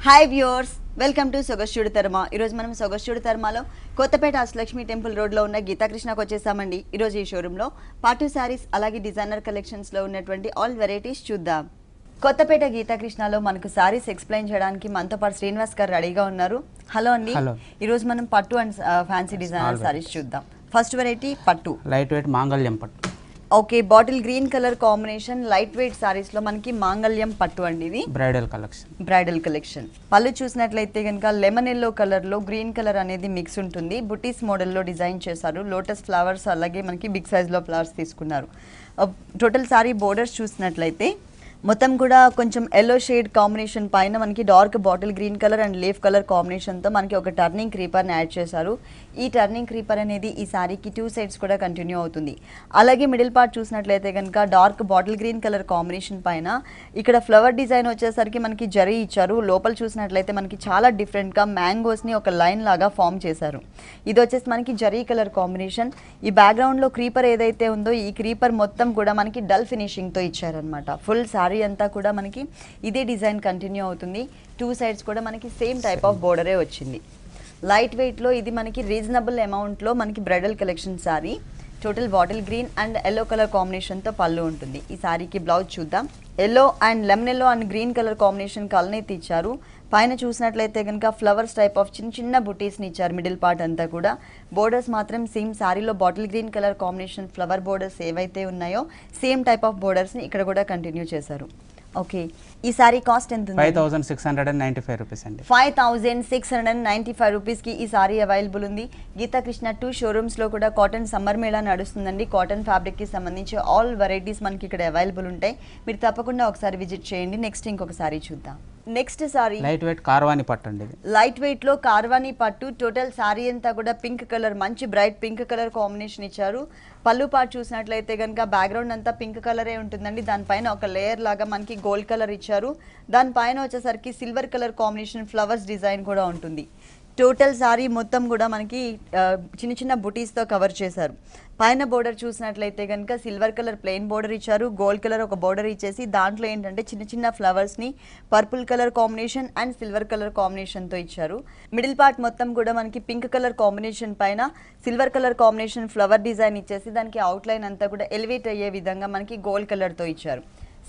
Hi viewers, welcome to సొగస్యుడి తర్మ. ఈరోజు మనం సొగస్యుడి తర్మలో కొత్తపేట అష్టలక్ష్మి టెంపుల్ రోడ్లో ఉన్న గీతాకృష్ణకు వచ్చేసామండి. ఈరోజు ఈ షోరూంలో పాటు శారీస్ అలాగే డిజైనర్ కలెక్షన్స్లో ఉన్నటువంటి ఆల్ వెరైటీస్ చూద్దాం. కొత్తపేట గీతాకృష్ణలో మనకు శారీస్ ఎక్స్ప్లెయిన్ చేయడానికి మనతో పాటు శ్రీనివాస్ గారు రెడీగా ఉన్నారు. హలో అండి. ఈరోజు మనం పట్టు అండ్ ఫ్యాన్సీ డిజైనర్ శారీస్ చూద్దాం. ఫస్ట్ వెరైటీ పట్టు, లైట్ వెయిట్ మాంగళ్యం పట్టు. Okay, bottle green colour combination light weight saris లో మనకి మాంగళ్యం పట్టు అండి. ఇది బ్రైడల్ కలెక్షన్. పళ్ళు చూసినట్లయితే కనుక లెమన్ ఎల్లో కలర్ లో గ్రీన్ కలర్ అనేది మిక్స్ ఉంటుంది. బుటీస్ మోడల్ లో డిజైన్ చేశారు. లోటస్ ఫ్లవర్స్ అలాగే మనకి బిగ్ సైజ్ లో ఫ్లవర్స్ తీసుకున్నారు. టోటల్ సారీ బోర్డర్స్ చూసినట్లయితే మొత్తం కూడా కొంచెం ఎల్లో షేడ్ కాంబినేషన్ పైన మనకి dark bottle green colour and leaf colour కాంబినేషన్తో మనకి ఒక టర్నింగ్ క్రీపర్ని యాడ్ చేశారు. ఈ టర్నింగ్ క్రీపర్ అనేది ఈ సారీకి 2 సైడ్స్ కూడా కంటిన్యూ అవుతుంది. అలాగే మిడిల్ పార్ట్ చూసినట్లయితే కనుక dark bottle green colour combination పైన ఇక్కడ ఫ్లవర్ డిజైన్ వచ్చేసరికి మనకి జరీ ఇచ్చారు. లోపల చూసినట్లయితే మనకి చాలా డిఫరెంట్గా మ్యాంగోస్ని ఒక లైన్ లాగా ఫామ్ చేశారు. ఇది వచ్చేసి మనకి జరీ కలర్ కాంబినేషన్. ఈ బ్యాక్గ్రౌండ్లో క్రీపర్ ఏదైతే ఉందో ఈ క్రీపర్ మొత్తం కూడా మనకి డల్ ఫినిషింగ్తో ఇచ్చారనమాట. ఫుల్ సారీ అంతా కూడా మనకి ఇదే డిజైన్ కంటిన్యూ అవుతుంది. 2 సైడ్స్ కూడా మనకి సేమ్ టైప్ ఆఫ్ బోర్డరే వచ్చింది. లైట్ వెయిట్లో ఇది మనకి రీజనబుల్ అమౌంట్లో మనకి bridal collection sari. Total bottle green and yellow colour కాంబినేషన్తో పళ్ళు ఉంటుంది. ఈ సారీకి బ్లౌజ్ చూద్దాం. Yellow and lemon yellow and green colour combination కలనైతే ఇచ్చారు. పైన చూసినట్లయితే కనుక ఫ్లవర్స్ టైప్ ఆఫ్ చిన్న చిన్న బుటీస్ని ఇచ్చారు. మిడిల్ పార్ట్ అంతా కూడా బోర్డర్స్ మాత్రం సేమ్ సారీలో bottle green colour combination flower borders ఏవైతే ఉన్నాయో సేమ్ టైప్ ఆఫ్ బోర్డర్స్ని ఇక్కడ కూడా కంటిన్యూ చేశారు. ఓకే, ఈ సారీ కాస్ట్ ఎంత ఉంది? 5695 రూపీస్ అండి. 5695 రూపీస్కి ఈ సారీ అవైలబుల్ ఉంది. గీతాకృష్ణ 2 షోరూమ్స్లో కూడా కాటన్ సమ్మర్ మేళా నడుస్తుందండి. కాటన్ ఫ్యాబ్రిక్కి సంబంధించి ఆల్ వెరైటీస్ మనకి ఇక్కడ అవైలబుల్ ఉంటాయి. మీరు తప్పకుండా ఒకసారి విజిట్ చేయండి. నెక్స్ట్ ఇంకొక సారీ చూద్దాం. నెక్స్ట్ సారీ లైట్ వెయిట్ కార్వానీ పట్టు అండి. లైట్ వెయిట్ లో కార్వానీ పట్టు. టోటల్ సారీ అంతా కూడా పింక్ కలర్, మంచి బ్రైట్ పింక్ కలర్ కాంబినేషన్ ఇచ్చారు. పళ్ళు పార్ట్ చూసినట్లయితే కనుక బ్యాక్గ్రౌండ్ అంతా పింక్ కలరే ఉంటుందండి. దానిపైన ఒక లేయర్ లాగా మనకి గోల్డ్ కలర్ ఇచ్చారు. దానిపైన వచ్చేసరికి silver colour combination flowers design కూడా ఉంటుంది. టోటల్ సారీ మొత్తం కూడా మనకి చిన్న చిన్న బుటీస్తో కవర్ చేశారు. పైన బోర్డర్ చూసినట్లయితే కనుక సిల్వర్ కలర్ ప్లెయిన్ బోర్డర్ ఇచ్చారు. గోల్డ్ కలర్ ఒక బోర్డర్ ఇచ్చేసి దాంట్లో ఏంటంటే చిన్న చిన్న ఫ్లవర్స్ని purple colour combination and silver colour కాంబినేషన్తో ఇచ్చారు. మిడిల్ పార్ట్ మొత్తం కూడా మనకి పింక్ కలర్ కాంబినేషన్ పైన silver colour combination flower design ఇచ్చేసి దానికి అవుట్లైన్ అంతా కూడా ఎలివేట్ అయ్యే విధంగా మనకి గోల్డ్ కలర్తో ఇచ్చారు.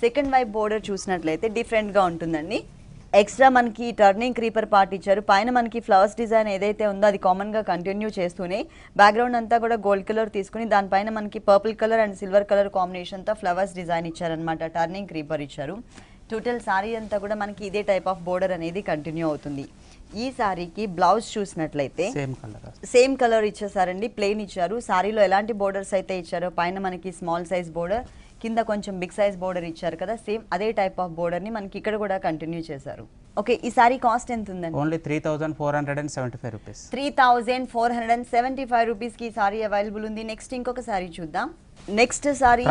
సెకండ్ వైపు బోర్డర్ చూసినట్లయితే డిఫరెంట్గా ఉంటుందండి. ఎక్స్ట్రా మనకి టర్నింగ్ క్రీపర్ పార్ట్ ఇచ్చారు. పైన మనకి ఫ్లవర్స్ డిజైన్ ఏదైతే ఉందో అది కామన్గా కంటిన్యూ చేస్తూనే బ్యాక్గ్రౌండ్ అంతా కూడా గోల్డ్ కలర్ తీసుకుని దానిపైన మనకి purple colour and silver colour కాంబినేషన్తో ఫ్లవర్స్ డిజైన్ ఇచ్చారనమాట. టర్నింగ్ క్రీపర్ ఇచ్చారు. టోటల్ సారీ అంతా కూడా మనకి ఇదే టైప్ ఆఫ్ బోర్డర్ అనేది కంటిన్యూ అవుతుంది. ఈ సారీకి బ్లౌజ్ చూసినట్లయితే సేమ్ కలర్ ఇచ్చేసారండి. ప్లెయిన్ ఇచ్చారు. సారీలో ఎలాంటి బోర్డర్స్ అయితే ఇచ్చారో పైన మనకి స్మాల్ సైజ్ బోర్డర్, కింద కొంచెం బిగ్ సైజ్ బోర్డర్ ఇచ్చారు కదా, సేమ్ అదే టైప్ ఆఫ్ బోర్డర్ ని మనకి ఇక్కడ కూడా కంటిన్యూ చేశారు. ఓకే, ఈ సారీ కాస్ట్ ఎంత ఉందండి? Only 3475 rupees. 3475 రూపీస్ కి సారీ అవైలబుల్ ఉంది. నెక్స్ట్ ఇంకొక సారీ చూద్దాం. నెక్స్ట్ సారీ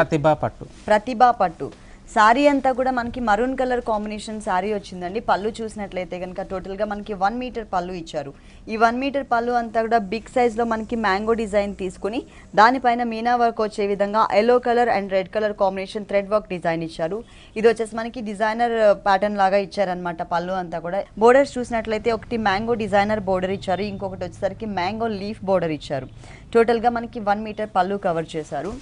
ప్రతిభా పట్టు. సారీ అంతా కూడా మనకి మరూన్ కలర్ కాంబినేషన్ సారీ వచ్చిందండి. పళ్ళు చూసినట్లయితే కనుక టోటల్గా మనకి 1 మీటర్ పళ్ళు ఇచ్చారు. ఈ 1 మీటర్ పళ్ళు అంతా కూడా బిగ్ సైజ్లో మనకి మ్యాంగో డిజైన్ తీసుకుని దానిపైన మీనా వర్క్ వచ్చే విధంగా yellow colour and red colour combination thread work design ఇచ్చారు. ఇది వచ్చేసి మనకి డిజైనర్ ప్యాటర్న్ లాగా ఇచ్చారనమాట. పళ్ళు అంతా కూడా బోర్డర్స్ చూసినట్లయితే ఒకటి మ్యాంగో డిజైనర్ బోర్డర్ ఇచ్చారు, ఇంకొకటి వచ్చేసరికి మ్యాంగో లీఫ్ బోర్డర్ ఇచ్చారు. టోటల్గా మనకి 1 మీటర్ పళ్ళు కవర్ చేశారు.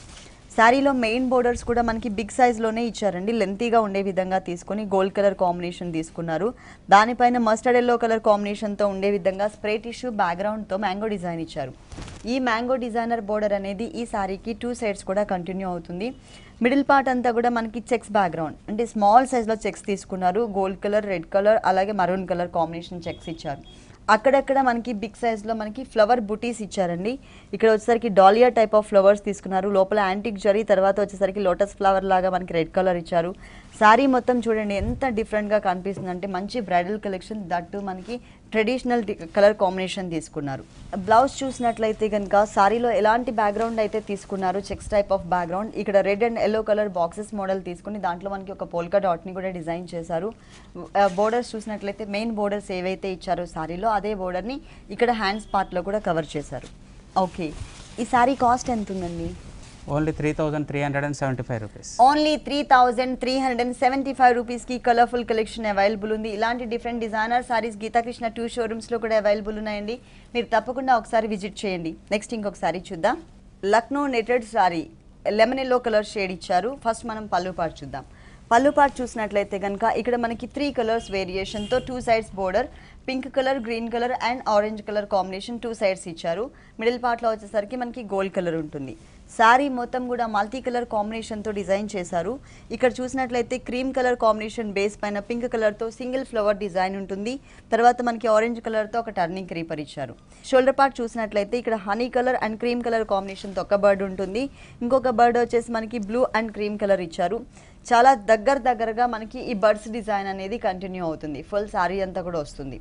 శారీలో మెయిన్ బోర్డర్స్ కూడా మనకి బిగ్ సైజ్లోనే ఇచ్చారండి. లెంతీగా ఉండే విధంగా తీసుకొని గోల్డ్ కలర్ కాంబినేషన్ తీసుకున్నారు. దానిపైన మస్టర్డ్ ఎల్లో కలర్ కాంబినేషన్తో ఉండే విధంగా స్ప్రే టిష్యూ బ్యాక్గ్రౌండ్తో మ్యాంగో డిజైన్ ఇచ్చారు. ఈ మ్యాంగో డిజైనర్ బోర్డర్ అనేది ఈ సారీకి 2 సైడ్స్ కూడా కంటిన్యూ అవుతుంది. మిడిల్ పార్ట్ అంతా కూడా మనకి చెక్స్ బ్యాక్గ్రౌండ్ అంటే స్మాల్ సైజ్లో చెక్స్ తీసుకున్నారు. గోల్డ్ కలర్, రెడ్ కలర్ అలాగే మరూన్ కలర్ కాంబినేషన్ చెక్స్ ఇచ్చారు. అక్కడక్కడ మనకి బిగ్ సైజ్లో మనకి ఫ్లవర్ బుటీస్ ఇచ్చారండి. ఇక్కడ వచ్చేసరికి డాలియా టైప్ ఆఫ్ ఫ్లవర్స్ తీసుకున్నారు. లోపల యాంటిక్ జరీ, తర్వాత వచ్చేసరికి లోటస్ ఫ్లవర్ లాగా మనకి రెడ్ కలర్ ఇచ్చారు. సారీ మొత్తం చూడండి ఎంత డిఫరెంట్గా కనిపిస్తుంది అంటే మంచి బ్రైడల్ కలెక్షన్. దట్టు మనకి ట్రెడిషనల్ కలర్ కాంబినేషన్ తీసుకున్నారు. బ్లౌజ్ చూసినట్లయితే కనుక సారీలో ఎలాంటి బ్యాక్గ్రౌండ్ అయితే తీసుకున్నారు, చెక్స్ టైప్ ఆఫ్ బ్యాక్గ్రౌండ్. ఇక్కడ red and yellow colour boxes model తీసుకుని దాంట్లో మనకి ఒక పోల్కా డాట్ని కూడా డిజైన్ చేశారు. బోర్డర్స్ చూసినట్లయితే మెయిన్ బోర్డర్స్ ఏవైతే ఇచ్చారో సారీలో అదే బోర్డర్ని ఇక్కడ హ్యాండ్స్ పార్ట్లో కూడా కవర్ చేశారు. ఓకే, ఈ సారీ కాస్ట్ ఎంత ఉందండి? Only 3,375 rupees. ఓన్లీ 3,375 రూపీస్కి కలర్ఫుల్ కలెక్షన్ అవైలబుల్ ఉంది. ఇలాంటి డిఫరెంట్ డిజైనర్ సారీస్ గీతాకృష్ణ 2 షోరూమ్స్లో కూడా అవైలబుల్ ఉన్నాయండి. మీరు తప్పకుండా ఒకసారి విజిట్ చేయండి. నెక్స్ట్ ఇంకొక సారీ చూద్దాం. Lucknow netted sorry lemon yellow colour shade ఇచ్చారు. ఫస్ట్ మనం పళ్ళు పార్ట్ చూద్దాం. పళ్ళు పార్ట్ చూసినట్లయితే కనుక ఇక్కడ మనకి 3 కలర్స్ వేరియేషన్తో 2 sides border pink colour, green colour and orange colour combination 2 sides ఇచ్చారు. మిడిల్ పార్ట్లో వచ్చేసరికి మనకి గోల్డ్ కలర్ ఉంటుంది. శారీ మొత్తం కూడా మల్టీ కలర్ కాంబినేషన్తో డిజైన్ చేశారు. ఇక్కడ చూసినట్లయితే క్రీమ్ కలర్ కాంబినేషన్ బేస్ పైన పింక్ కలర్తో సింగిల్ ఫ్లవర్ డిజైన్ ఉంటుంది. తర్వాత మనకి ఆరెంజ్ కలర్తో ఒక టర్నింగ్ క్రీపర్ ఇచ్చారు. షోల్డర్ పార్ట్ చూసినట్లయితే ఇక్కడ honey colour and cream colour కాంబినేషన్తో ఒక బర్డ్ ఉంటుంది. ఇంకొక బర్డ్ వచ్చేసి మనకి బ్లూ అండ్ క్రీమ్ కలర్ ఇచ్చారు. చాలా దగ్గరగా మనకి ఈ బర్డ్స్ డిజైన్ అనేది కంటిన్యూ అవుతుంది. ఫుల్ శారీ అంతా కూడా వస్తుంది.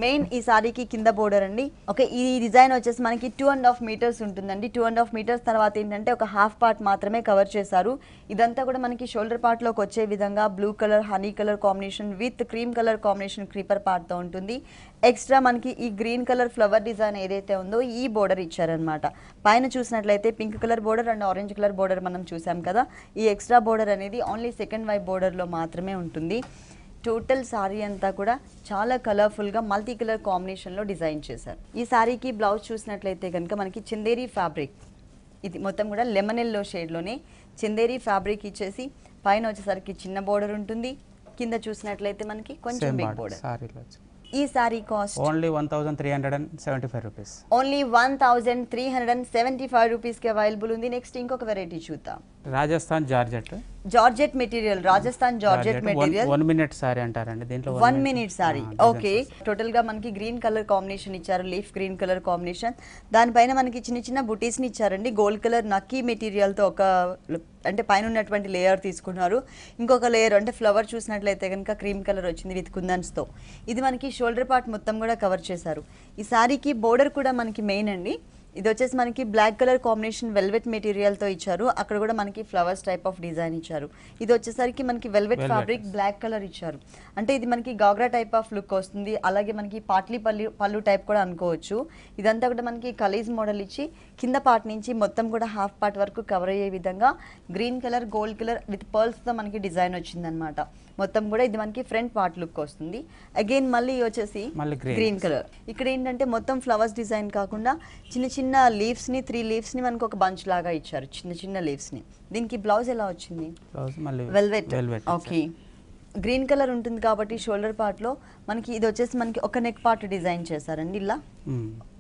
మెయిన్ ఈ సారీకి కింద బోర్డర్ అండి. ఓకే, ఈ డిజైన్ వచ్చేసి మనకి 2.5 మీటర్స్ ఉంటుందండి. 2.5 మీటర్స్ తర్వాత ఏంటంటే ఒక హాఫ్ పార్ట్ మాత్రమే కవర్ చేశారు. ఇదంతా కూడా మనకి షోల్డర్ పార్ట్లోకి వచ్చే విధంగా blue colour, honey colour combination with cream colour combination creeper పార్ట్తో ఉంటుంది. ఎక్స్ట్రా మనకి ఈ గ్రీన్ కలర్ ఫ్లవర్ డిజైన్ ఏదైతే ఉందో ఈ బోర్డర్ ఇచ్చారనమాట. పైన చూసినట్లయితే pink colour border and orange colour border మనం చూసాం కదా. ఈ ఎక్స్ట్రా బోర్డర్ అనేది ఓన్లీ సెకండ్ వైపు బోర్డర్లో మాత్రమే ఉంటుంది. టోటల్ సారీ అంతా కూడా చాలా కలర్ఫుల్గా మల్టీ కలర్ కాంబినేషన్లో డిజైన్ చేశారు. ఈ సారీకి బ్లౌజ్ చూసినట్లయితే కనుక మనకి చందేరి ఫ్యాబ్రిక్, ఇది మొత్తం కూడా లెమన్ ఎల్లో షేడ్లోనే చందేరి ఫ్యాబ్రిక్ ఇచ్చేసి పైన వచ్చేసరికి చిన్న బోర్డర్ ఉంటుంది. కింద చూసినట్లయితే మనకి కొంచెం బిగ్ బోర్డర్. ఈ sari cost only 1,375 rupees. Only 1,375 రూపీస్కి అవైలబుల్ ఉంది. నెక్స్ట్ ఇంకొక వెరైటీ చూద్దాం. Rajasthan georgette material, Rajasthan georgette material 1 minute sorry అంటారండి. దీంట్లో 1 మినిట్ సారీ. ఓకే, టోటల్ గా మనకి గ్రీన్ కలర్ కాంబినేషన్ ఇచ్చారు, లీఫ్ గ్రీన్ కలర్ కాంబినేషన్. దానిపైన మనకి చిన్న చిన్న బుటీస్ ని ఇచ్చారండి. గోల్డ్ కలర్ నక్కీ మెటీరియల్ తో ఒక అంటే పైన ఉన్నటువంటి లేయర్ తీసుకున్నారు. ఇంకొక లేయర్ అంటే ఫ్లవర్ చూసినట్లయితే కనుక క్రీమ్ కలర్ వచ్చింది విత్ కుందన్స్ తో. ఇది మనకి షోల్డర్ పార్ట్ మొత్తం కూడా కవర్ చేశారు. ఈ సారీకి బోర్డర్ కూడా మనకి మెయిన్ అండి. ఇది వచ్చేసి మనకి బ్లాక్ కలర్ కాంబినేషన్ వెల్వెట్ మెటీరియల్తో ఇచ్చారు. అక్కడ కూడా మనకి ఫ్లవర్స్ టైప్ ఆఫ్ డిజైన్ ఇచ్చారు. ఇది వచ్చేసరికి మనకి వెల్వెట్ ఫ్యాబ్రిక్ బ్లాక్ కలర్ ఇచ్చారు. అంటే ఇది మనకి గాగ్రా టైప్ ఆఫ్ లుక్ వస్తుంది. అలాగే మనకి పాట్లీ పళ్ళు టైప్ కూడా అనుకోవచ్చు. ఇదంతా కూడా మనకి కలీజ్ మోడల్ ఇచ్చి కింద పార్ట్ నుంచి మొత్తం కూడా హాఫ్ పార్ట్ వరకు కవర్ అయ్యే విధంగా green colour, gold colour with పర్ల్స్తో మనకి డిజైన్ వచ్చిందనమాట. మొత్తం కూడా ఇది మనకి ఫ్రంట్ పార్ట్ లుక్ వస్తుంది. అగైన్ మళ్ళీ వచ్చేసి గ్రీన్ కలర్. ఇక్కడ ఏంటంటే మొత్తం ఫ్లవర్స్ డిజైన్ కాకుండా చిన్న చిన్న లీవ్స్ ని 3 లీవ్స్ ని మనకు ఒక బంచ్ లాగా ఇచ్చారు, చిన్న చిన్న లీవ్స్ ని. దీనికి బ్లౌజ్ ఎలా వచ్చింది? వెల్వెట్. ఓకే, గ్రీన్ కలర్ ఉంటుంది కాబట్టి షోల్డర్ పార్ట్ లో మనకి ఇది వచ్చేసి మనకి ఒక నెక్ పార్ట్ డిజైన్ చేశారండి. ఇలా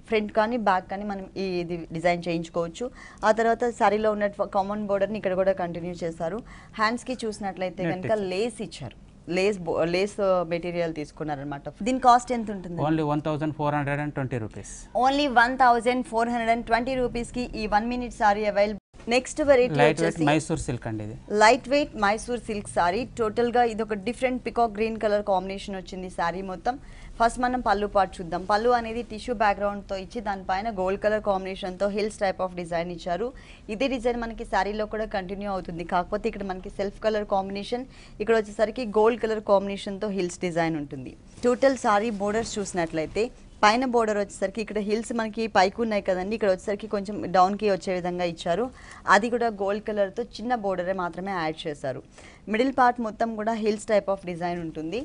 ఫ్రంట్ కానీ బ్యాక్ కానీ మనం ఇది డిజైన్ చేయించుకోవచ్చు. ఆ తర్వాత సారీలో ఉన్న కామన్ బోర్డర్ని ఇక్కడ కూడా కంటిన్యూ చేశారు. హ్యాండ్స్కి చూసినట్లయితే కనుక లేస్ ఇచ్చారు. లేస్ మెటీరియల్ తీసుకున్నారనమాట. దీని కాస్ట్ ఎంత ఉంటుంది? Only 1,420 rupees. ఓన్లీ 1,420 రూపీస్కి ఈ 1 minute sorry available. Next variety వచ్చేసి మైసూర్ సిల్క్ అండి. ఇది light weight Mysore silk sorry. Total గా ఇది ఒక different peacock green colour combination వచ్చింది సారీ మొత్తం. ఫస్ట్ మనం పళ్ళు పార్ట్ చూద్దాం. పళ్ళు అనేది టిష్యూ బ్యాక్గ్రౌండ్ తో ఇచ్చి దానిపైన గోల్డ్ కలర్ కాంబినేషన్ తో హిల్స్ టైప్ ఆఫ్ డిజైన్ ఇచ్చారు. ఇదే డిజైన్ మనకి సారీలో కూడా కంటిన్యూ అవుతుంది. కాకపోతే ఇక్కడ మనకి సెల్ఫ్ కలర్ కాంబినేషన్, ఇక్కడ వచ్చేసరికి గోల్డ్ కలర్ కాంబినేషన్ తో హిల్స్ డిజైన్ ఉంటుంది. టోటల్ సారీ బోర్డర్స్ చూసినట్లయితే పైన బోర్డర్ వచ్చేసరికి ఇక్కడ హిల్స్ మనకి పైకి ఉన్నాయి కదండి, ఇక్కడ వచ్చేసరికి కొంచెం డౌన్కి వచ్చే విధంగా ఇచ్చారు. అది కూడా గోల్డ్ కలర్తో చిన్న బోర్డరే మాత్రమే యాడ్ చేశారు. మిడిల్ పార్ట్ మొత్తం కూడా హిల్స్ టైప్ ఆఫ్ డిజైన్ ఉంటుంది.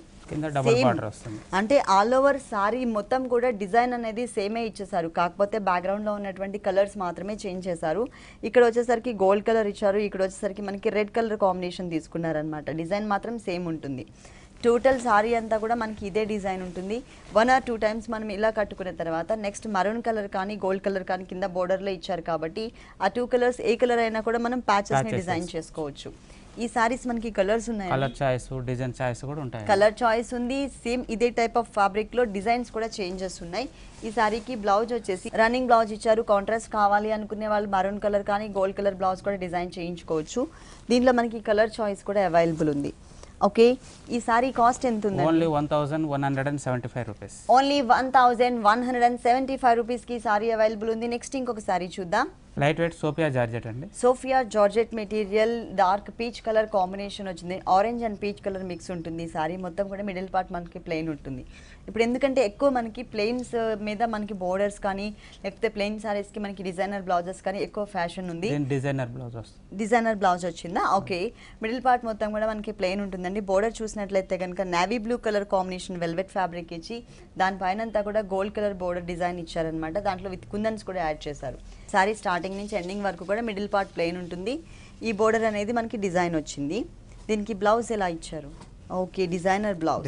అంటే ఆల్ ఓవర్ సారీ మొత్తం కూడా డిజైన్ అనేది సేమే ఇచ్చేసారు. కాకపోతే బ్యాక్గ్రౌండ్లో ఉన్నటువంటి కలర్స్ మాత్రమే చేంజ్ చేశారు. ఇక్కడ వచ్చేసరికి గోల్డ్ కలర్ ఇచ్చారు. ఇక్కడ వచ్చేసరికి మనకి రెడ్ కలర్ కాంబినేషన్ తీసుకున్నారనమాట. డిజైన్ మాత్రం సేమ్ ఉంటుంది. టోటల్ సారీ అంతా కూడా మనకి ఇదే డిజైన్ ఉంటుంది. 1 or 2 టైమ్స్ మనం ఇలా కట్టుకున్న తర్వాత నెక్స్ట్ మరూన్ కలర్ కానీ గోల్డ్ కలర్ కానీ కింద బోర్డర్లో ఇచ్చారు కాబట్టి ఆ 2 కలర్స్ ఏ కలర్ అయినా కూడా మనం ప్యాచెస్ని డిజైన్ చేసుకోవచ్చు. ఈ సారీస్ మనకి కలర్స్ ఉన్నాయి, కలర్ చాయిస్, డిజైన్ చాయిస్ కూడా ఉంటాయి. కలర్ చాయిస్ ఉంది. సేమ్ ఇదే టైప్ ఆఫ్ ఫ్యాబ్రిక్ లో డిజైన్స్ కూడా చేంజెస్ ఉన్నాయి. ఈ సారీకి బ్లౌజ్ వచ్చేసి రన్నింగ్ బ్లౌజ్ ఇచ్చారు. కాంట్రాస్ట్ కావాలి అనుకునే వాళ్ళు మరూన్ కలర్ కానీ గోల్డ్ కలర్ బ్లౌజ్ కూడా డిజైన్ చేయించుకోవచ్చు. దీంట్లో మనకి కలర్ చాయిస్ కూడా అవైలబుల్ ఉంది. ఓకే, ఈ సారీ కాస్ట్ ఎంత ఉంది? Only 1,175 rupees. ఓన్లీ 1,175 రూపీస్ కి సారీ అవైలబుల్ ఉంది. నెక్స్ట్ ఇంకొక సారీ చూద్దాం. లైట్ వెయిట్ సోఫియా జార్జెట్ అండి. Sophia georgette material, dark peach colour combination వచ్చింది. Orange and peach colour mix ఉంటుంది. సారీ మొత్తం కూడా మిడిల్ పార్ట్ మనకి ప్లెయిన్ ఉంటుంది. ఇప్పుడు ఎందుకంటే ఎక్కువ మనకి ప్లెయిన్స్ మీద మనకి బోర్డర్స్ కానీ లేకపోతే ప్లెయిన్ సారీస్కి మనకి డిజైనర్ బ్లౌజెస్ కానీ ఎక్కువ ఫ్యాషన్ ఉంది. డిజైనర్ బ్లౌజ్ వస్తుంది. డిజైనర్ బ్లౌజ్ వచ్చిందా? ఓకే. మిడిల్ పార్ట్ మొత్తం కూడా మనకి ప్లెయిన్ ఉంటుందండి. బోర్డర్ చూసినట్లయితే కనుక navy blue colour combination velvet fabric ఇచ్చి దానిపైన అంతా కూడా గోల్డ్ కలర్ బోర్డర్ డిజైన్ ఇచ్చారనమాట. దాంట్లో విత్ కుందన్స్ కూడా యాడ్ చేశారు. సారీ స్టార్టింగ్ నుంచి ఎండింగ్ వరకు కూడా మిడిల్ పార్ట్ ప్లెయిన్ ఉంటుంది. ఈ బోర్డర్ అనేది మనకి డిజైన్ వచ్చింది. దీనికి బ్లౌజ్ ఎలా ఇచ్చారు? Okay, designer blouse.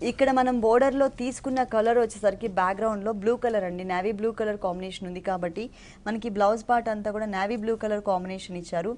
ఇక్కడ మనం బోర్డర్లో తీసుకున్న కలర్ వచ్చేసరికి బ్యాక్గ్రౌండ్లో బ్లూ కలర్ అండి, నేవీ బ్లూ కలర్ కాంబినేషన్ ఉంది కాబట్టి మనకి బ్లౌజ్ పార్ట్ అంతా కూడా నేవీ బ్లూ కలర్ కాంబినేషన్ ఇచ్చారు.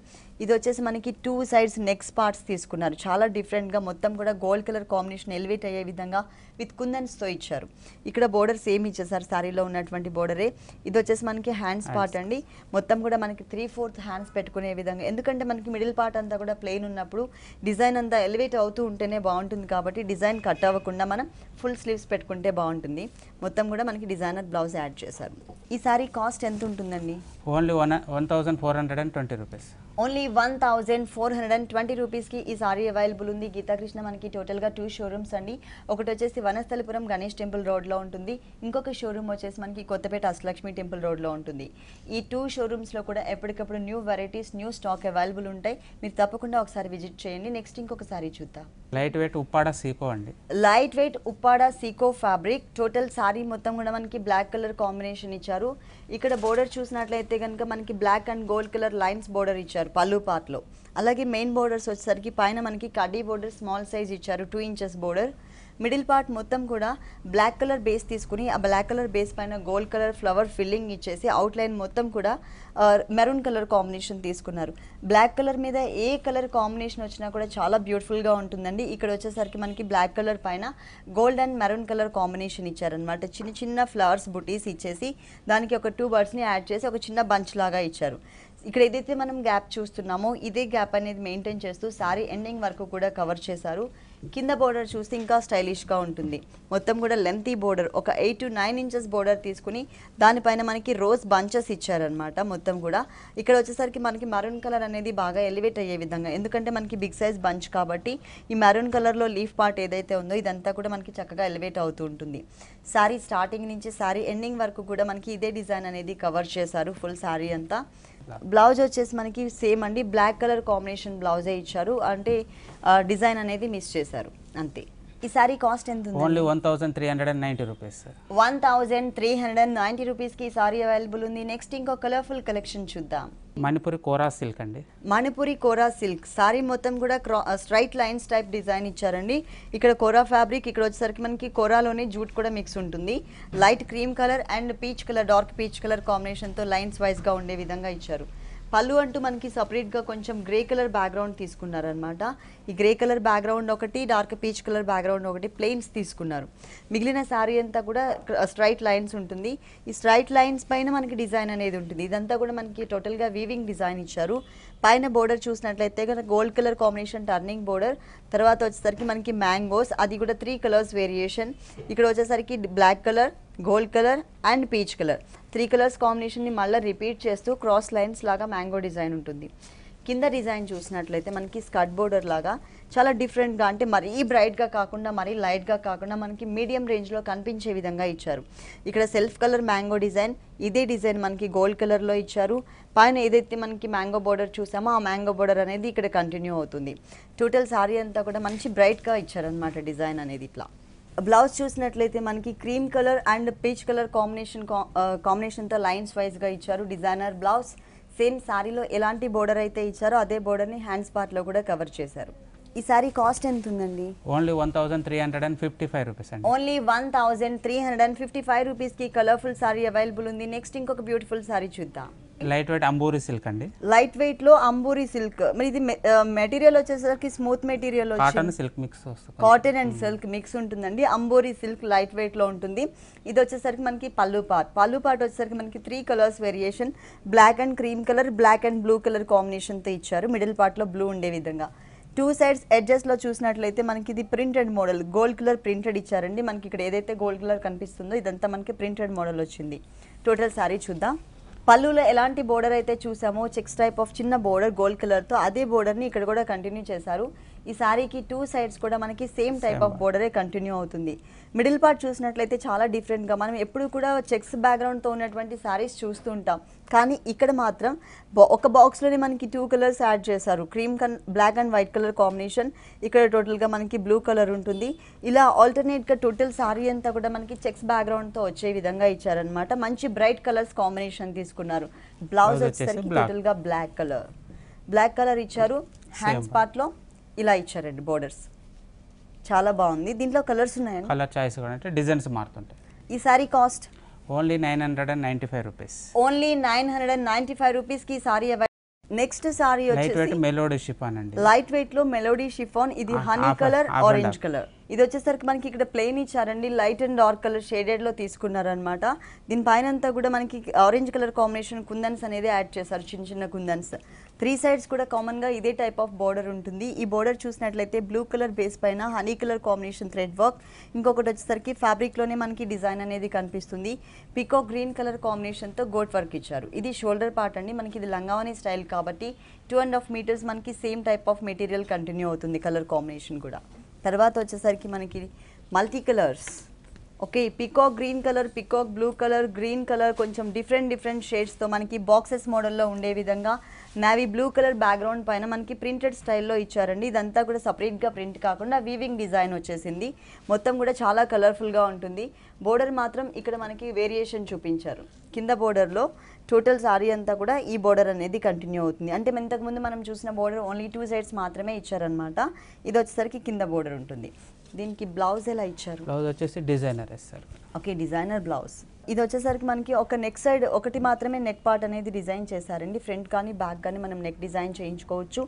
ఇది వచ్చేసి మనకి 2 సైడ్స్ నెక్స్ పార్ట్స్ తీసుకున్నారు. చాలా డిఫరెంట్గా మొత్తం కూడా గోల్డ్ కలర్ కాంబినేషన్ ఎలివేట్ అయ్యే విధంగా విత్ కుందన్స్తో ఇచ్చారు. ఇక్కడ బోర్డర్ సేమ్ ఇచ్చేసారు, సారీలో ఉన్నటువంటి బోర్డరే. ఇది వచ్చేసి మనకి హ్యాండ్స్ పార్ట్ అండి. మొత్తం కూడా మనకి 3/4 హ్యాండ్స్ పెట్టుకునే విధంగా, ఎందుకంటే మనకి మిడిల్ పార్ట్ అంతా కూడా ప్లెయిన్ ఉన్నప్పుడు డిజైన్ అంతా ఎలివేట్ అవుతూ ఉంటేనే బాగుంటుంది కాబట్టి డిజైన్ కట్ అవ్వకుండా మనం ఫుల్ స్లీవ్స్ పెట్టుకుంటే బాగుంటుంది. మొత్తం కూడా మనకి డిజైనర్ బ్లౌజ్ యాడ్ చేశారు. ఈ సారీ కాస్ట్ ఎంత ఉంటుందండి? Only 1420 rupees. ఓన్లీ 1420 రూపీస్కి ఈ సారీ అవైలబుల్ ఉంది. గీతాకృష్ణ మనకి టోటల్గా 2 షోరూమ్స్ అండి. ఒకటి వచ్చేసి వనస్థలిపురం గణేష్ టెంపుల్ రోడ్లో ఉంటుంది. ఇంకొక షోరూమ్ వచ్చేసి మనకి కొత్తపేట అష్టలక్ష్మి టెంపుల్ రోడ్లో ఉంటుంది. ఈ 2 షోరూమ్స్లో కూడా ఎప్పటికప్పుడు new varieties, new stock available ఉంటాయి. మీరు తప్పకుండా ఒకసారి విజిట్ చేయండి. నెక్స్ట్ ఇంకొక సారీ చూద్దాం. లైట్ వెయిట్ ఉప్పాడ సీకో అండి. లైట్ వెయిట్ ఉప్పాడ సీకో ఫ్యాబ్రిక్. టోటల్ సారీ మొత్తం కూడా మనకి బ్లాక్ కలర్ కాంబినేషన్ ఇచ్చారు. ఇక్కడ బోర్డర్ చూసినట్లయితే కనుక మనకి black and gold colour lines border ఇచ్చారు పళ్ళు పార్ట్లో. అలాగే మెయిన్ బోర్డర్స్ వచ్చేసరికి పైన మనకి కడ్డీ బోర్డర్ స్మాల్ సైజ్ ఇచ్చారు, 2 ఇంచెస్ బోర్డర్. మిడిల్ పార్ట్ మొత్తం కూడా బ్లాక్ కలర్ బేస్ తీసుకుని ఆ బ్లాక్ కలర్ బేస్ పైన గోల్డ్ కలర్ ఫ్లవర్ ఫిల్లింగ్ ఇచ్చేసి అవుట్లైన్ మొత్తం కూడా మెరూన్ కలర్ కాంబినేషన్ తీసుకున్నారు. బ్లాక్ కలర్ మీద ఏ కలర్ కాంబినేషన్ వచ్చినా కూడా చాలా బ్యూటిఫుల్గా ఉంటుందండి. ఇక్కడ వచ్చేసరికి మనకి బ్లాక్ కలర్ పైన gold and maroon colour combination ఇచ్చారనమాట. చిన్న చిన్న ఫ్లవర్స్ బుటీస్ ఇచ్చేసి దానికి ఒక 2 బర్డ్స్ని యాడ్ చేసి ఒక చిన్న బంచ్ లాగా ఇచ్చారు. ఇక్కడ ఏదైతే మనం గ్యాప్ చూస్తున్నామో ఇదే గ్యాప్ అనేది మెయింటైన్ చేస్తూ సారీ ఎండింగ్ వరకు కూడా కవర్ చేశారు. కింద బోర్డర్ చూస్తే ఇంకా స్టైలిష్గా ఉంటుంది. మొత్తం కూడా లెంతీ బోర్డర్, ఒక 8 to 9 ఇంచెస్ బోర్డర్ తీసుకుని దానిపైన మనకి రోజ్ బంచెస్ ఇచ్చారనమాట. మొత్తం కూడా ఇక్కడ వచ్చేసరికి మనకి మరూన్ కలర్ అనేది బాగా ఎలివేట్ అయ్యే విధంగా, ఎందుకంటే మనకి బిగ్ సైజ్ బంచ్ కాబట్టి ఈ మరూన్ కలర్లో లీఫ్ పార్ట్ ఏదైతే ఉందో ఇదంతా కూడా మనకి చక్కగా ఎలివేట్ అవుతూ ఉంటుంది. సారీ స్టార్టింగ్ నుంచి సారీ ఎండింగ్ వరకు కూడా మనకి ఇదే డిజైన్ అనేది కవర్ చేశారు ఫుల్ సారీ అంతా. బ్లౌజ్ వచ్చేసి మనకి సేమ్ అండి, బ్లాక్ కలర్ కాంబినేషన్ బ్లౌజే ఇచ్చారు. అంటే డిజైన్ అనేది మిస్ చేశారు అంతే. ఈ సారీ కాస్ట్ ఎంత ఉంది? Only 1390 rupees. 1390 రూపీస్కి ఈ సారీ అవైలబుల్ ఉంది. నెక్స్ట్ ఇంకో కలర్ఫుల్ కలెక్షన్ చూద్దాం. మణిపురి కోరా సిల్క్ అండి. మణిపురి కోరా సిల్క్ సారీ మొత్తం కూడా స్ట్రైట్ లైన్స్ టైప్ డిజైన్ ఇచ్చారండి. ఇక్కడ కోరా ఫ్యాబ్రిక్, ఇక్కడ వచ్చేసరికి మనకి కోరాలోనే జూట్ కూడా మిక్స్ ఉంటుంది. Light cream colour and peach colour, dark peach colour కాంబినేషన్తో లైన్స్ వైజ్గా ఉండే విధంగా ఇచ్చారు. పళ్ళు అంటూ మనకి సపరేట్గా కొంచెం గ్రే కలర్ బ్యాక్గ్రౌండ్ తీసుకున్నారనమాట. ఈ గ్రే కలర్ బ్యాక్గ్రౌండ్ ఒకటి, డార్క్ పీచ్ కలర్ బ్యాక్గ్రౌండ్ ఒకటి, ప్లెయిన్స్ తీసుకున్నారు. మిగిలిన శారీ అంతా కూడా స్ట్రైట్ లైన్స్ ఉంటుంది. ఈ స్ట్రైట్ లైన్స్ పైన మనకి డిజైన్ అనేది ఉంటుంది. ఇదంతా కూడా మనకి టోటల్గా వీవింగ్ డిజైన్ ఇచ్చారు. పైన బోర్డర్ చూసినట్లయితే కనుక gold colour combination turning border, తర్వాత వచ్చేసరికి మనకి మ్యాంగోస్, అది కూడా 3 కలర్స్ వేరియేషన్. ఇక్కడ వచ్చేసరికి black colour, gold colour and peach colour, 3 colours కాంబినేషన్ని మళ్ళీ రిపీట్ చేస్తూ క్రాస్ లైన్స్ లాగా మ్యాంగో డిజైన్ ఉంటుంది. కింద డిజైన్ చూసినట్లయితే మనకి స్కర్ట్ బోర్డర్ లాగా చాలా డిఫరెంట్గా, అంటే మరీ బ్రైట్గా కాకుండా మరీ లైట్గా కాకుండా మనకి మీడియం రేంజ్లో కనిపించే విధంగా ఇచ్చారు. ఇక్కడ సెల్ఫ్ కలర్ మ్యాంగో డిజైన్, ఇదే డిజైన్ మనకి గోల్డ్ కలర్లో ఇచ్చారు. పైన ఏదైతే మనకి మ్యాంగో బోర్డర్ చూసామో ఆ మ్యాంగో బోర్డర్ అనేది ఇక్కడ కంటిన్యూ అవుతుంది. టోటల్ సారీ అంతా కూడా మంచి బ్రైట్గా ఇచ్చారనమాట డిజైన్ అనేది. ఇట్లా బ్లౌజ్ చూసినట్లయితే మనకి cream colour and peach colour కాంబినేషన్తో లైన్స్ వైజ్గా ఇచ్చారు. డిజైనర్ బ్లౌజ్ సేమ్ సారీలో ఎలాంటి బోర్డర్ అయితే ఇచ్చారో అదే బోర్డర్ని హ్యాండ్స్ పార్ట్లో కూడా కవర్ చేశారు. ఈ సారీ కాస్ట్ ఎంత ఉందండి? ఓన్లీ 1355 రూపీస్ అండి. ఓన్లీ 1355 రూపీస్కి కలర్ఫుల్ సారీ అవైలబుల్ ఉంది. నెక్స్ట్ ఇంకొక బ్యూటిఫుల్ సారీ చూద్దాం. లైట్ వెయిట్ అంబూరి సిల్క్ అండి. లైట్ వెయిట్ లో అంబూరి సిల్క్. మరి ఇది మెటీరియల్ వచ్చేసరికి smooth material, cotton silk mix వస్తుంది. కాటన్ అండ్ సిల్క్ మిక్స్ ఉంటుందండి. అంబూరి సిల్క్ లైట్ వెయిట్ లో ఉంటుంది. ఇది వచ్చేసరికి మనకి పళ్ళు పార్ట్ వచ్చేసరికి మనకి 3 colours variation, black and cream colour, black and blue colour combination తో ఇచ్చారు. మిడిల్ పార్ట్ లో బ్లూ ఉండే విధంగా 2 సైడ్స్ ఎడ్జెస్ లో చూసినట్లయితే మనకి ఇది printed model, gold colour printed ఇచ్చారండి. మనకి ఇక్కడ ఏదైతే గోల్డ్ కలర్ కనిపిస్తుందో ఇదంతా మనకి ప్రింటెడ్ మోడల్ వచ్చింది. టోటల్ సారీ చూద్దాం. పళ్ళులో ఎలాంటి బోర్డర్ అయితే చూసామో చెక్స్ టైప్ ఆఫ్ చిన్న బోర్డర్ గోల్డ్ కలర్తో అదే బోర్డర్ని ఇక్కడ కూడా కంటిన్యూ చేశారు. ఈ శారీకి 2 సైడ్స్ కూడా మనకి సేమ్ టైప్ ఆఫ్ బోర్డరే కంటిన్యూ అవుతుంది. మిడిల్ పార్ట్ చూసినట్లయితే చాలా డిఫరెంట్గా మనం ఎప్పుడు కూడా చెక్స్ బ్యాక్గ్రౌండ్తో ఉన్నటువంటి శారీస్ చూస్తూ ఉంటాం. కానీ ఇక్కడ మాత్రం ఒక బాక్స్లోనే మనకి 2 కలర్స్ యాడ్ చేశారు. Black and white colour combination, ఇక్కడ టోటల్గా మనకి బ్లూ కలర్ ఉంటుంది. ఇలా ఆల్టర్నేట్గా టోటల్ శారీ అంతా కూడా మనకి చెక్స్ బ్యాక్గ్రౌండ్తో వచ్చే విధంగా ఇచ్చారనమాట. మంచి బ్రైట్ కలర్స్ కాంబినేషన్ తీసుకున్నారు. బ్లౌజ్ వచ్చేసరికి టోటల్గా బ్లాక్ కలర్ ఇచ్చారు. హ్యాండ్స్ పార్ట్లో ఇలా ఇచ్చారండి బోర్డర్స్. చాలా బాగుంది. దీంట్లో కలర్స్ ఉన్నాయండి, కలర్ చాయిస్ కూడా అంటే డిజైన్స్ మారుతుంటాయి. ఈ sari cost only 995 rupees. Only 995 రూపీస్కి ఈ సారీ. నెక్స్ట్ సారీ వచ్చేసి మెలోడీ షిఫాన్ అండి. లైట్ వెయిట్ లో మెలోడీ షిఫాన్. ఇది హనీ కలర్, ఆరెంజ్ కలర్. ఇది వచ్చేసరికి మనకి ఇక్కడ ప్లెయిన్ ఇచ్చారండి, light and dark colour shaded లో తీసుకున్నారనమాట. దీనిపైన అంతా కూడా మనకి ఆరెంజ్ కలర్ కాంబినేషన్ కుందన్స్ అనేది యాడ్ చేశారు, చిన్న చిన్న కుందన్స్. 3 సైడ్స్ కూడా కామన్ గా ఇదే టైప్ ఆఫ్ బోర్డర్ ఉంటుంది. ఈ బోర్డర్ చూసినట్లయితే బ్లూ కలర్ బేస్ పైన honey colour combination thread work. ఇంకొకటి వచ్చేసరికి ఫ్యాబ్రిక్ లోనే మనకి డిజైన్ అనేది కనిపిస్తుంది. పికాక్ గ్రీన్ కలర్ కాంబినేషన్ తో గోట్ వర్క్ ఇచ్చారు. ఇది షోల్డర్ పార్ట్ అండి. మనకి ఇది లంగావని స్టైల్ కాబట్టి 2.5 మీటర్స్ మనకి same type of material continue అవుతుంది, కలర్ కాంబినేషన్ కూడా. తర్వాత వచ్చేసరికి మనకి multi colours. Okay, peacock green colour, peacock blue colour, green colour, కొంచెం డిఫరెంట్ షేడ్స్తో మనకి బాక్సెస్ మోడల్లో ఉండే విధంగా నావీ బ్లూ కలర్ బ్యాక్గ్రౌండ్ పైన మనకి ప్రింటెడ్ స్టైల్లో ఇచ్చారండి. ఇదంతా కూడా సపరేట్గా ప్రింట్ కాకుండా వీవింగ్ డిజైన్ వచ్చేసింది. మొత్తం కూడా చాలా కలర్ఫుల్గా ఉంటుంది. బోర్డర్ మాత్రం ఇక్కడ మనకి వేరియేషన్ చూపించారు. కింద బోర్డర్లో టోటల్ సారీ అంతా కూడా ఈ బోర్డర్ అనేది కంటిన్యూ అవుతుంది. అంటే ఇంతకుముందు మనం చూసిన బోర్డర్ ఓన్లీ 2 సైడ్స్ మాత్రమే ఇచ్చారనమాట. ఇది వచ్చేసరికి కింద బోర్డర్ ఉంటుంది. దీనికి బ్లౌజ్ ఎలా ఇచ్చారు? బ్లౌజ్ వచ్చేసి డిజైనర్ వేస్తారు. Okay, designer blouse. ఇది వచ్చేసరికి మనకి ఒక నెక్ సైడ్ ఒకటి మాత్రమే నెక్ పార్ట్ అనేది డిజైన్ చేశారండి. ఫ్రంట్ కానీ బ్యాక్ కానీ మనం నెక్ డిజైన్ చేయించుకోవచ్చు.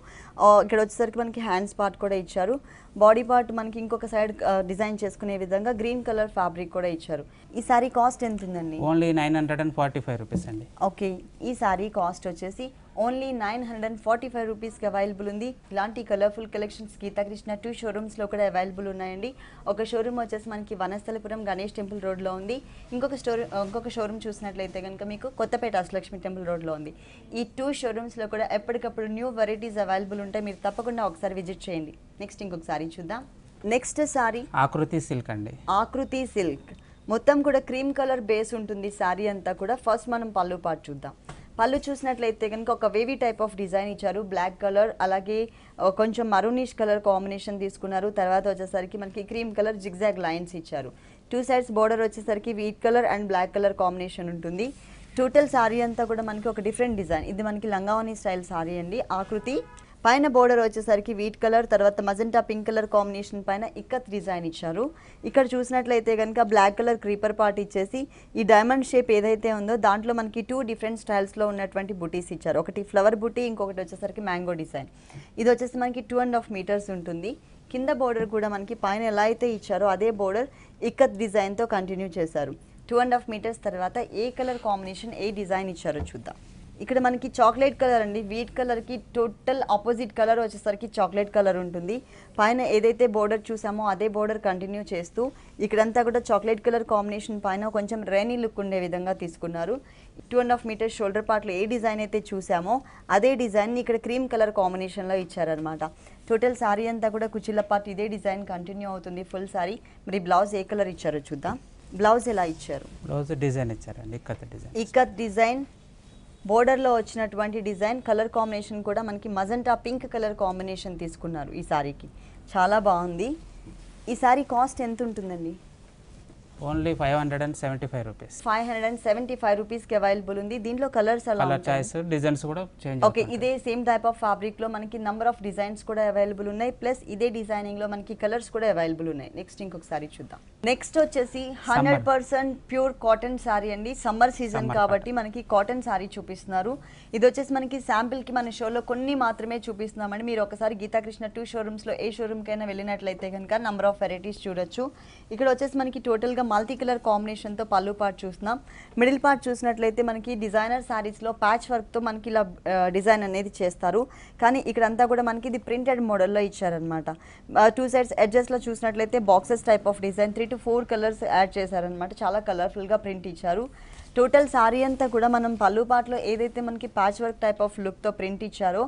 ఇక్కడ వచ్చేసరికి మనకి హ్యాండ్స్ పార్ట్ కూడా ఇచ్చారు. బాడీ పార్ట్ మనకి ఇంకొక సైడ్ డిజైన్ చేసుకునే విధంగా గ్రీన్ కలర్ ఫ్యాబ్రిక్ కూడా ఇచ్చారు. ఈ సారీ కాస్ట్ ఎంత ఉందండి? ఓన్లీ 945 రూపీస్ అండి. ఓకే, ఈ సారీ కాస్ట్ వచ్చేసి ఓన్లీ 945 రూపీస్కి అవైలబుల్ ఉంది. ఇలాంటి కలర్ఫుల్ కలెక్షన్స్ గీతాకృష్ణ 2 షోరూమ్స్లో కూడా అవైలబుల్ ఉన్నాయండి. ఒక షోరూమ్ వచ్చేసి మనకి వనస్థలిపురం గణేష్ టెంపుల్ రోడ్లో ఉంది. ఇంకొక షోరూమ్ చూసినట్లయితే కనుక మీకు కొత్తపేట అష్టలక్ష్మి టెంపుల్ రోడ్లో ఉంది. ఈ 2 షోరూమ్స్లో కూడా ఎప్పటికప్పుడు న్యూ వెరైటీస్ అవైలబుల్ ఉంటాయి. మీరు తప్పకుండా ఒకసారి విజిట్ చేయండి. నెక్స్ట్ ఇంకొక సారీ చూద్దాం. నెక్స్ట్ సారీ ఆకృతి సిల్క్ అండి. ఆకృతి సిల్క్ మొత్తం కూడా క్రీమ్ కలర్ బేస్ ఉంటుంది సారీ అంతా కూడా. ఫస్ట్ మనం పళ్ళు పార్ట్ చూద్దాం. పళ్ళు చూసినట్లయితే కనుక ఒక వేవీ టైప్ ఆఫ్ డిజైన్ ఇచ్చారు. బ్లాక్ కలర్ అలాగే కొంచెం మరూనిష్ కలర్ కాంబినేషన్ తీసుకున్నారు. తర్వాత వచ్చేసరికి మనకి క్రీమ్ కలర్ జిగ్జాగ్ లైన్స్ ఇచ్చారు. 2 సైడ్స్ బోర్డర్ వచ్చేసరికి wheat colour and black colour combination ఉంటుంది. టోటల్ సారీ అంతా కూడా మనకి ఒక డిఫరెంట్ డిజైన్. ఇది మనకి లంగావని స్టైల్ సారీ అండి. ఆకృతి పైన బోర్డర్ వచ్చేసరికి వీట్ కలర్, తర్వాత మజెంటా పింక్ కలర్ కాంబినేషన్ పైన ఇక్కత్ డిజైన్ ఇచ్చారు. ఇక్కడ చూసినట్లయితే కనుక బ్లాక్ కలర్ క్రీపర్ పార్ట్ ఇచ్చేసి ఈ డైమండ్ షేప్ ఏదైతే ఉందో దాంట్లో మనకి 2 డిఫరెంట్ స్టైల్స్లో ఉన్నటువంటి బుటీస్ ఇచ్చారు. ఒకటి ఫ్లవర్ బుటీ, ఇంకొకటి వచ్చేసరికి మ్యాంగో డిజైన్. ఇది వచ్చేసి మనకి 2.5 మీటర్స్ ఉంటుంది. కింద బోర్డర్ కూడా మనకి పైన ఎలా అయితే ఇచ్చారో అదే బోర్డర్ ఇక్కత్ డిజైన్తో కంటిన్యూ చేశారు. 2.5 మీటర్స్ తర్వాత ఏ కలర్ కాంబినేషన్ ఏ డిజైన్ ఇచ్చారో చూద్దాం. ఇక్కడ మనకి చాక్లెట్ కలర్ అండి. వీట్ కలర్కి టోటల్ ఆపోజిట్ కలర్ వచ్చేసరికి చాక్లెట్ కలర్ ఉంటుంది. పైన ఏదైతే బోర్డర్ చూసామో అదే బోర్డర్ కంటిన్యూ చేస్తూ ఇక్కడంతా కూడా చాక్లెట్ కలర్ కాంబినేషన్ పైన కొంచెం రైనీ లుక్ ఉండే విధంగా తీసుకున్నారు. 2.5 మీటర్స్ షోల్డర్ పార్ట్లో ఏ డిజైన్ అయితే చూసామో అదే డిజైన్ని ఇక్కడ క్రీమ్ కలర్ కాంబినేషన్లో ఇచ్చారనమాట. టోటల్ సారీ అంతా కూడా కుచిళ్ళ పార్ట్ ఇదే డిజైన్ కంటిన్యూ అవుతుంది ఫుల్ సారీ. మరి బ్లౌజ్ ఏ కలర్ ఇచ్చారో చూద్దాం. బ్లౌజ్ ఎలా ఇచ్చారు? బ్లౌజ్ డిజైన్ ఇచ్చారండి, ఇక్కత్ డిజైన్. బోర్డర్లో వచ్చినటువంటి డిజైన్ కలర్ కాంబినేషన్ కూడా మనకి మజెంటా పింక్ కలర్ కాంబినేషన్ తీసుకున్నారు ఈ సారీకి. చాలా బాగుంది. ఈ సారీ కాస్ట్ ఎంత ఉంటుందండి? Only 575 rupees. 575 రూపీస్కి అవైలబుల్ ఉంది. దీంట్లో కలర్స్ అలా చాయిస్ డిజైన్స్ కూడా చేంజ్. ఓకే, ఇదే సేమ్ టైప్ ఆఫ్ ఫ్యాబ్రిక్ లో మనకి నంబర్ ఆఫ్ డిజైన్స్ కూడా అవైలబుల్ ఉన్నాయి. ప్లస్ ఇదే డిజైనింగ్ లో మనకి కలర్స్ కూడా అవైలబుల్ ఉన్నాయి. నెక్స్ట్ ఇంకొకసారి చూద్దాం. నెక్స్ట్ వచ్చేసి 100% ప్యూర్ కాటన్ సారీ అండి. సమ్మర్ సీజన్ కాబట్టి మనకి కాటన్ సారీ చూపిస్తున్నారు. ఇది వచ్చేసి మనకి శాంపిల్ కి మన షోలో కొన్ని మాత్రమే చూపిస్తున్నామండి. మీరు ఒకసారి గీతాకృష్ణ 2 షోరూమ్స్ లో ఏ షోరూమ్ కైనా వెళ్ళినట్లయితే కనుక నంబర్ ఆఫ్ వెరైటీస్ చూడొచ్చు. ఇక్కడ వచ్చేసి మనకి టోటల్ గా మల్టీ కలర్ కాంబినేషన్ తో పళ్ళు పార్ట్ చూస్తున్నాం. మిడిల్ పార్ట్ చూసినట్లయితే మనకి డిజైనర్ సారీస్ లో ప్యాచ్ వర్క్ తో మనకి ఇలా డిజైన్ అనేది చేస్తారు. కానీ ఇక్కడ అంతా కూడా మనకి ఇది ప్రింటెడ్ మోడల్లో ఇచ్చారనమాట. 2 సైడ్స్ ఎడ్జెస్ లో చూసినట్లయితే boxes type of design 3 to 4 colours add చేశారనమాట. చాలా కలర్ఫుల్ గా ప్రింట్ ఇచ్చారు. టోటల్ సారీ అంతా కూడా మనం పళ్ళు పాటలో ఏదైతే మనకి ప్యాచ్ వర్క్ టైప్ ఆఫ్ లుక్తో ప్రింట్ ఇచ్చారో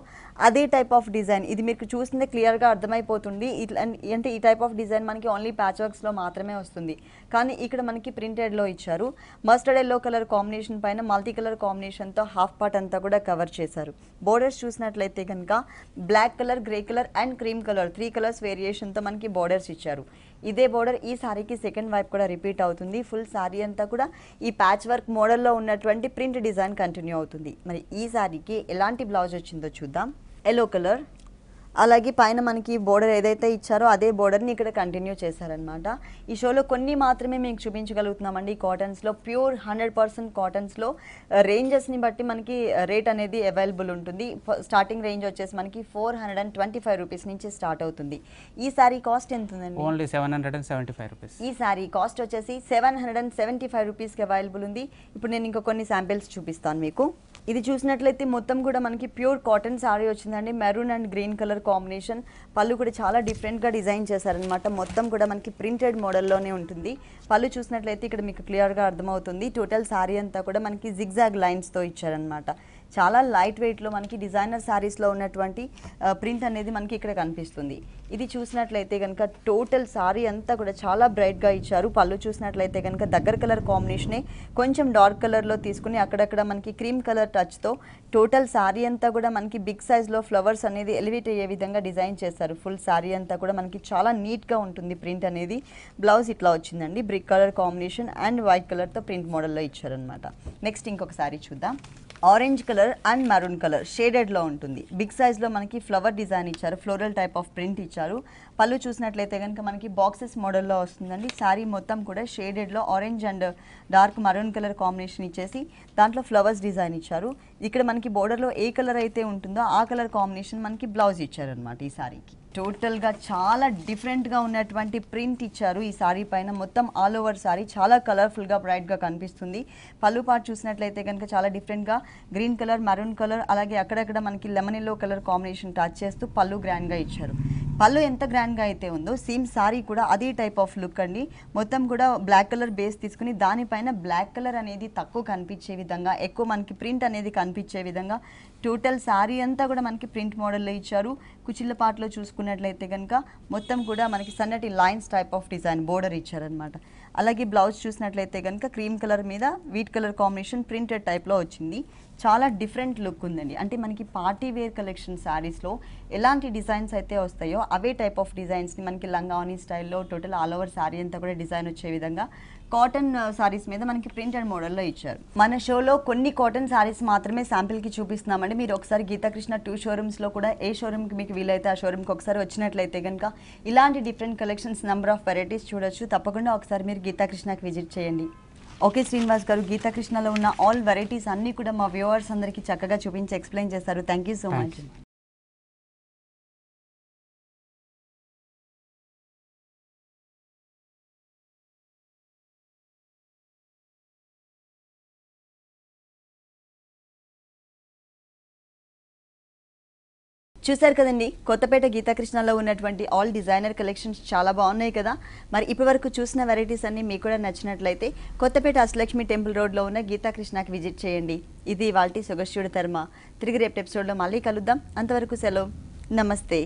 అదే టైప్ ఆఫ్ డిజైన్. ఇది మీకు చూస్తుంటే క్లియర్గా అర్థమైపోతుంది. ఇట్లా అంటే ఈ టైప్ ఆఫ్ డిజైన్ మనకి ఓన్లీ ప్యాచ్ వర్క్స్లో మాత్రమే వస్తుంది, కానీ ఇక్కడ మనకి ప్రింటెడ్లో ఇచ్చారు. మస్టర్డ్ ఎల్లో కలర్ కాంబినేషన్ పైన మల్టీ కలర్ కాంబినేషన్తో హాఫ్ పార్ట్ అంతా కూడా కవర్ చేశారు. బోర్డర్స్ చూసినట్లయితే కనుక black colour, grey colour and cream colour 3 colours వేరియేషన్తో మనకి బోర్డర్స్ ఇచ్చారు. ఇదే బోర్డర్ ఈ సారీకి సెకండ్ వైపు కూడా రిపీట్ అవుతుంది. ఫుల్ సారీ అంతా కూడా ఈ ప్యాచ్ వర్క్ మోడల్లో ఉన్నటువంటి ప్రింట్ డిజైన్ కంటిన్యూ అవుతుంది. మరి ఈ సారీకి ఎలాంటి బ్లౌజ్ వచ్చిందో చూద్దాం. ఎల్లో కలర్, అలాగే పైన మనకి బోర్డర్ ఏదైతే ఇచ్చారో అదే బోర్డర్ని ఇక్కడ కంటిన్యూ చేశారనమాట. ఈ షోలో కొన్ని మాత్రమే మీకు చూపించగలుగుతున్నామండి. కాటన్స్లో ప్యూర్ 100% కాటన్స్లో రేంజెస్ని బట్టి మనకి రేట్ అనేది అవైలబుల్ ఉంటుంది. స్టార్టింగ్ రేంజ్ వచ్చేసి మనకి 425 రూపీస్ నుంచి స్టార్ట్ అవుతుంది. ఈ సారీ కాస్ట్ ఎంత ఉందండి? Only 775 rupees. ఈ సారీ కాస్ట్ వచ్చేసి 775 రూపీస్కి అవైలబుల్ ఉంది. ఇప్పుడు నేను ఇంకా కొన్ని శాంపిల్స్ చూపిస్తాను మీకు. ఇది చూసినట్లయితే మొత్తం కూడా మనకి ప్యూర్ కాటన్ సారీ వచ్చిందండి. Maroon and green colour combination. పళ్ళు కూడా చాలా డిఫరెంట్గా డిజైన్ చేశారనమాట. మొత్తం కూడా మనకి ప్రింటెడ్ మోడల్లోనే ఉంటుంది. పళ్ళు చూసినట్లయితే ఇక్కడ మీకు క్లియర్గా అర్థమవుతుంది. టోటల్ సారీ అంతా కూడా మనకి జిగ్జాగ్ లైన్స్తో ఇచ్చారనమాట. చాలా లైట్ వెయిట్లో మనకి డిజైనర్ శారీస్లో ఉన్నటువంటి ప్రింట్ అనేది మనకి ఇక్కడ కనిపిస్తుంది. ఇది చూసినట్లయితే కనుక టోటల్ సారీ అంతా కూడా చాలా బ్రైట్గా ఇచ్చారు. పళ్ళు చూసినట్లయితే కనుక దగ్గర కలర్ కాంబినేషనే కొంచెం డార్క్ కలర్లో తీసుకుని అక్కడక్కడ మనకి క్రీమ్ కలర్ టచ్తో టోటల్ సారీ అంతా కూడా మనకి బిగ్ సైజ్లో ఫ్లవర్స్ అనేది ఎలివేట్ అయ్యే విధంగా డిజైన్ చేస్తారు. ఫుల్ సారీ అంతా కూడా మనకి చాలా నీట్గా ఉంటుంది ప్రింట్ అనేది. బ్లౌజ్ ఇట్లా వచ్చిందండి. Brick colour combination and white కలర్తో ప్రింట్ మోడల్లో ఇచ్చారనమాట. నెక్స్ట్ ఇంకొక సారీ చూద్దాం. Orange colour and maroon colour షేడెడ్లో ఉంటుంది. బిగ్ సైజ్లో మనకి ఫ్లవర్ డిజైన్ ఇచ్చారు. ఫ్లోరల్ టైప్ ఆఫ్ ప్రింట్ ఇచ్చారు. పళ్ళు చూసినట్లయితే కనుక మనకి బాక్సెస్ మోడల్లో వస్తుందండి. శారీ మొత్తం కూడా షేడెడ్లో orange and dark maroon colour combination ఇచ్చేసి దాంట్లో ఫ్లవర్స్ డిజైన్ ఇచ్చారు. ఇక్కడ మనకి బోర్డర్లో ఏ కలర్ అయితే ఉంటుందో ఆ కలర్ కాంబినేషన్ మనకి బ్లౌజ్ ఇచ్చారనమాట. ఈ సారీకి టోటల్గా చాలా డిఫరెంట్గా ఉన్నటువంటి ప్రింట్ ఇచ్చారు. ఈ సారీ పైన మొత్తం ఆల్ ఓవర్ సారీ చాలా కలర్ఫుల్గా బ్రైట్గా కనిపిస్తుంది. పళ్ళు పార్ట్ చూసినట్లయితే కనుక చాలా డిఫరెంట్గా గ్రీన్ కలర్, మెరూన్ కలర్, అలాగే అక్కడక్కడ మనకి lemon yellow colour combination touch చేస్తూ పళ్ళు గ్రాండ్గా ఇచ్చారు. పళ్ళు ఎంత గ్రాండ్గా అయితే ఉందో సేమ్ సారీ కూడా అదే టైప్ ఆఫ్ లుక్ అండి. మొత్తం కూడా బ్లాక్ కలర్ బేస్ తీసుకుని దానిపైన బ్లాక్ కలర్ అనేది తక్కువ కనిపించే విధంగా, ఎక్కువ మనకి ప్రింట్ అనేది కనిపించే విధంగా టోటల్ సారీ అంతా కూడా మనకి ప్రింట్ మోడల్లో ఇచ్చారు. కుచిళ్ళ పాటలో చూసుకున్నట్లయితే కనుక మొత్తం కూడా మనకి సన్నటి lines type of design border ఇచ్చారనమాట. అలాగే బ్లౌజ్ చూసినట్లయితే కనుక క్రీమ్ కలర్ మీద వీట్ కలర్ కాంబినేషన్ ప్రింటెడ్ టైప్లో వచ్చింది. చాలా డిఫరెంట్ లుక్ ఉందండి. అంటే మనకి పార్టీ వేర్ కలెక్షన్ శారీస్లో ఎలాంటి డిజైన్స్ అయితే వస్తాయో అవే టైప్ ఆఫ్ డిజైన్స్ని మనకి లంగావని స్టైల్లో టోటల్ ఆల్ ఓవర్ శారీ అంతా కూడా డిజైన్ వచ్చే విధంగా కాటన్ సారీస్ మీద మనకి ప్రింటెడ్ మోడల్లో ఇచ్చారు. మన షోలో కొన్ని కాటన్ సారీస్ మాత్రమే శాంపిల్కి చూపిస్తున్నామండి. మీరు ఒకసారి గీతాకృష్ణ 2 షోరూమ్స్లో కూడా ఏ షోరూమ్కి మీకు వీలైతే ఆ షోరూమ్కి ఒకసారి వచ్చినట్లయితే కనుక ఇలాంటి different collections, number of varieties చూడొచ్చు. తప్పకుండా ఒకసారి మీరు గీతాకృష్ణకి విజిట్ చేయండి. ఓకే శ్రీనివాస్ గారు, గీతాకృష్ణలో ఉన్న ఆల్ వెరైటీస్ అన్నీ కూడా మా వ్యూవర్స్ అందరికీ చక్కగా చూపించి ఎక్స్ప్లెయిన్ చేస్తారు. Thank you so much. చూశారు కదండి, కొత్తపేట గీతాకృష్ణలో ఉన్నటువంటి ఆల్ డిజైనర్ కలెక్షన్స్ చాలా బాగున్నాయి కదా. మరి ఇప్పటివరకు చూసిన వెరైటీస్ అన్ని మీకు కూడా నచ్చినట్లయితే కొత్తపేట అష్టలక్ష్మి టెంపుల్ రోడ్లో ఉన్న గీతాకృష్ణకి విజిట్ చేయండి. ఇది ఇవాల్టి సొగస్యుడి తర్మ. తిరిగి రేపు ఎపిసోడ్లో మళ్ళీ కలుద్దాం. అంతవరకు సెలవు. నమస్తే.